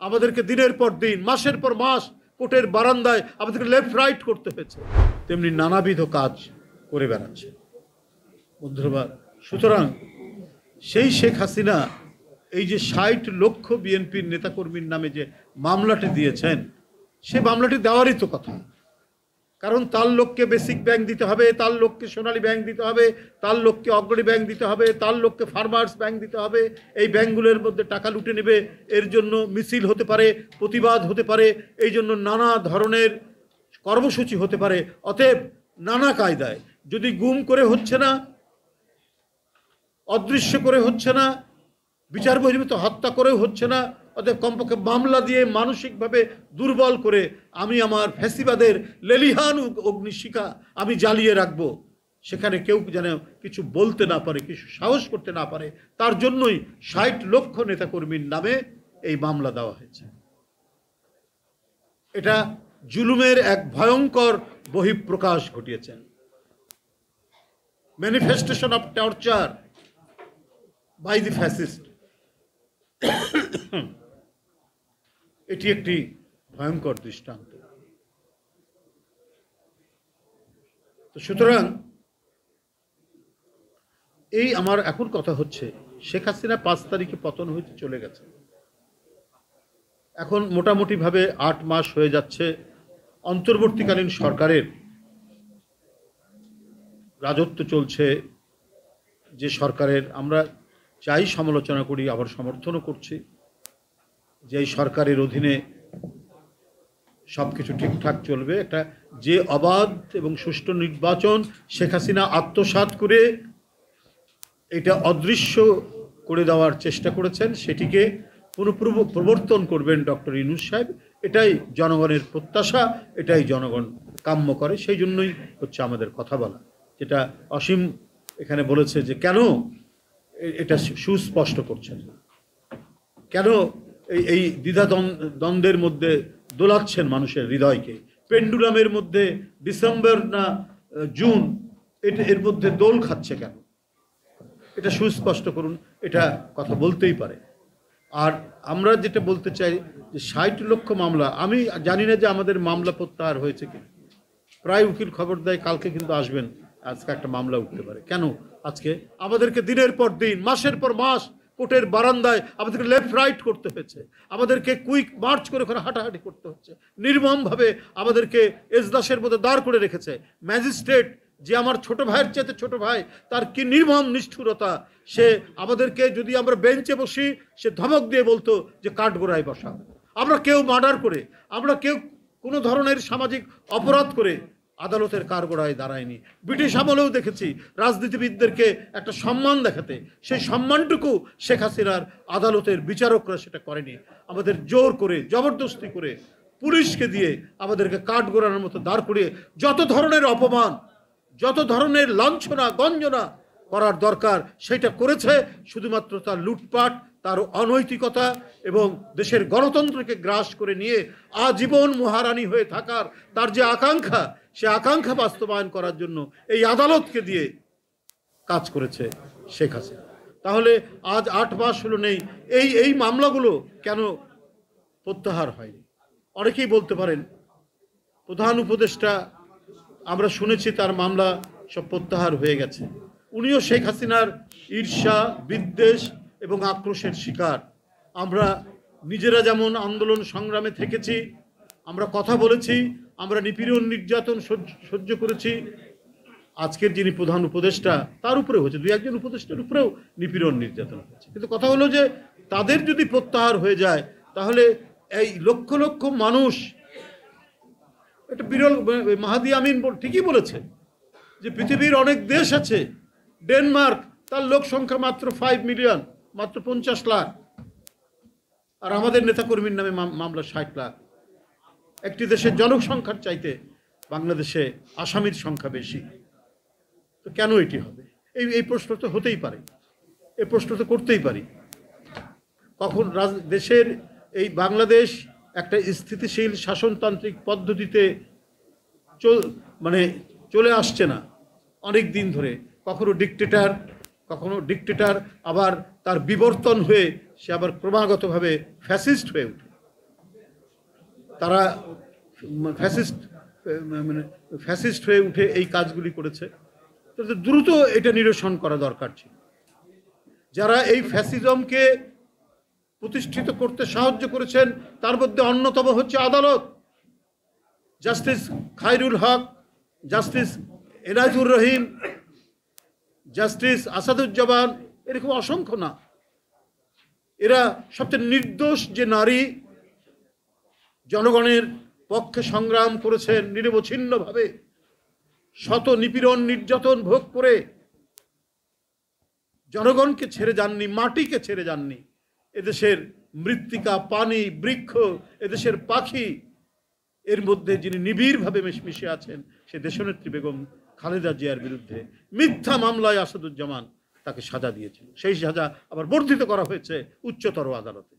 আমাদেরকে দিনের পর দিন মাসের পর মাস কোর্টের বারান্দায় আমাদেরকে লেফট রাইট করতে হয়েছে, তেমনি নানাবিধ কাজ করে বেড়াচ্ছে বন্ধুরা। সুতরাং সেই শেখ হাসিনা এই যে ৬০ লক্ষ বিএনপির নেতাকর্মীর নামে যে মামলাটি দিয়েছেন, সে মামলাটি দেওয়ারই তো কথা। কারণ তার লোককে বেসিক ব্যাংক দিতে হবে, তার লোককে সোনালী ব্যাংক দিতে হবে, তার লোককে অগ্রণী ব্যাংক দিতে হবে, তার লোককে ফার্মার্স ব্যাংক দিতে হবে। এই ব্যাংকগুলোর মধ্যে টাকা লুটে নেবে, এর জন্য মিছিল হতে পারে, প্রতিবাদ হতে পারে, এই জন্য নানা ধরনের কর্মসূচি হতে পারে। অতএব নানা কায়দায়, যদি গুম করে হচ্ছে না, অদৃশ্য করে হচ্ছে না, বিচার বহির্ভূত হত্যা করেও হচ্ছে না, অতএব কমপক্ষে মামলা দিয়ে মানসিকভাবে দুর্বল করে আমি আমার ফ্যাসিবাদের লেলিহান অগ্নিশিখা আমি জ্বালিয়ে রাখবো, সেখানে কেউ যেন কিছু বলতে না পারে, কিছু সাহস করতে না পারে, তার জন্যই ৬০ লক্ষ নেতাকর্মীর নামে এই মামলা দেওয়া হয়েছে। এটা জুলুমের এক ভয়ঙ্কর বহিঃপ্রকাশ ঘটিয়েছেন। Manifestation of torture by the fascist. এটি একটি ভয়ঙ্কর দৃষ্টান্ত। তো সুতরাং এই আমার এখন কথা হচ্ছে, শেখ হাসিনা ৫ তারিখে পতন হইতে চলে গেছে, এখন মোটামুটিভাবে ৮ মাস হয়ে যাচ্ছে অন্তর্বর্তীকালীন সরকারের রাজত্ব চলছে। যে সরকারের আমরা চাই সমালোচনা করি, আবার সমর্থনও করছি, যে এই সরকারের অধীনে সব কিছু ঠিকঠাক চলবে। একটা যে অবাধ এবং সুষ্ঠু নির্বাচন শেখ হাসিনা আত্মসাৎ করে এটা অদৃশ্য করে দেওয়ার চেষ্টা করেছেন, সেটিকে পুনঃপ্রবর্তন করবেন ডক্টর ইউনূস সাহেব। এটাই জনগণের প্রত্যাশা, এটাই জনগণ কাম্য করে। সেই জন্যই হচ্ছে আমাদের কথা বলা, যেটা অসীম এখানে বলেছে যে কেন এটা সুস্পষ্ট করছেন, কেন এই দ্বিধাদ্বন্দ্বের মধ্যে দোলাচ্ছেন মানুষের হৃদয়কে। পেন্ডুলামের মধ্যে ডিসেম্বর না জুন, এর মধ্যে দোল খাচ্ছে কেন, এটা সুস্পষ্ট করুন। এটা কথা বলতেই পারে। আর আমরা যেটা বলতে চাই যে ৬০ লক্ষ মামলা, আমি জানি না যে আমাদের মামলা প্রত্যাহার হয়েছে কি, প্রায় উকিল খবর দেয় কালকে কিন্তু আসবেন, আজকে একটা মামলা উঠতে পারে। কেন আজকে আমাদেরকে দিনের পর দিন মাসের পর মাস কোর্টের বারান্দায় আমাদেরকে লেফট রাইট করতে হয়েছে, আমাদেরকে কুইক মার্চ করে ওখানে হাঁটাহাঁটি করতে হচ্ছে, নির্মমভাবে আমাদেরকে এজলাসের মধ্যে দাঁড় করে রেখেছে। ম্যাজিস্ট্রেট যে আমার ছোট ভাইয়ের চেয়ে ছোট ভাই, তার কি নির্মম নিষ্ঠুরতা, সে আমাদেরকে যদি আমরা বেঞ্চে বসি সে ধমক দিয়ে বলতো যে কাঠগোড়ায় বসা। আমরা কেউ মার্ডার করে, আমরা কেউ কোনো ধরনের সামাজিক অপরাধ করে আদালতের কাঠগোড়ায় দাঁড়ায়নি। ব্রিটিশ আমলেও দেখেছি রাজনীতিবিদদেরকে একটা সম্মান দেখাতে, সেই সম্মানটুকু শেখ হাসিনার আদালতের বিচারকরা সেটা করেনি। আমাদের জোর করে জবরদস্তি করে পুলিশকে দিয়ে আমাদেরকে কাঠগোড়ানোর মতো দাঁড় করিয়ে যত ধরনের অপমান, যত ধরনের লাঞ্ছনা গঞ্জনা করার দরকার সেটা করেছে। শুধুমাত্র তার লুটপাট, তার অনৈতিকতা এবং দেশের গণতন্ত্রকে গ্রাস করে নিয়ে আজীবন মহারানী হয়ে থাকার তার যে আকাঙ্ক্ষা, সে আকাঙ্ক্ষা বাস্তবায়ন করার জন্য এই আদালতকে দিয়ে কাজ করেছে শেখ হাসিনা। তাহলে আজ ৮ মাস হলো নেই, এই মামলাগুলো কেন প্রত্যাহার হয়নি? অনেকেই বলতে পারেন প্রধান উপদেষ্টা, আমরা শুনেছি তার মামলা সব প্রত্যাহার হয়ে গেছে। উনিও শেখ হাসিনার ঈর্ষা, বিদ্বেষ এবং আক্রোশের শিকার। আমরা নিজেরা যেমন আন্দোলন সংগ্রামে থেকেছি, আমরা কথা বলেছি, আমরা নিপীড়ন নির্যাতন সহ্য করেছি। আজকের যিনি প্রধান উপদেষ্টা তার উপরে হয়েছে, ২-১ উপদেষ্টার উপরেও নিপীড়ন নির্যাতন হয়েছে। কিন্তু কথা হলো যে তাদের যদি প্রত্যাহার হয়ে যায়, তাহলে এই লক্ষ লক্ষ মানুষ, এটা বিরল। মাহাদি আমিন ঠিকই বলেছে যে পৃথিবীর অনেক দেশ আছে, ডেনমার্ক তার লোক সংখ্যা মাত্র 5 মিলিয়ন, মাত্র 50 লাখ, আর আমাদের নেতাকর্মীর নামে মামলা 60 লাখ। একটি দেশের জনসংখ্যার চাইতে বাংলাদেশে আসামির সংখ্যা বেশি। তো কেন এটি হবে? এই প্রশ্ন তো হতেই পারে, এই প্রশ্ন তো করতেই পারি। কখন দেশের এই বাংলাদেশ একটা স্থিতিশীল শাসনতান্ত্রিক পদ্ধতিতে চলে আসছে না অনেক দিন ধরে। কখনো ডিক্টেটর, আবার তার বিবর্তন হয়ে সে আবার ক্রমাগতভাবে ফ্যাসিস্ট হয়ে ওঠে। তারা ফ্যাসিস্ট হয়ে উঠে এই কাজগুলি করেছে। তাদের দ্রুত এটা নিরসন করা দরকার ছিল। যারা এই ফ্যাসিজমকে প্রতিষ্ঠিত করতে সাহায্য করেছেন তার মধ্যে অন্যতম হচ্ছে আদালত। জাস্টিস খায়রুল হক, জাস্টিস এনায়েতুর রহিম, জাস্টিস আসাদুজ্জামান, এরকম অসংখ্য না। এরা সবচেয়ে নির্দোষ যে নারী, জনগণের পক্ষে সংগ্রাম করেছেন নিরবচ্ছিন্নভাবে, শত নিপীড়ন নির্যাতন ভোগ করে জনগণকে ছেড়ে যাননি, মাটিকে ছেড়ে যাননি। এদেশের মৃত্তিকা, পানি, বৃক্ষ, এদেশের পাখি, এর মধ্যে যিনি নিবিড়ভাবে মিশে আছেন সে দেশনেত্রী বেগম খালেদা জিয়ার বিরুদ্ধে মিথ্যা মামলায় আসাদুজ্জামান তাকে সাজা দিয়েছিল। সেই সাজা আবার বর্ধিত করা হয়েছে উচ্চতর আদালতে।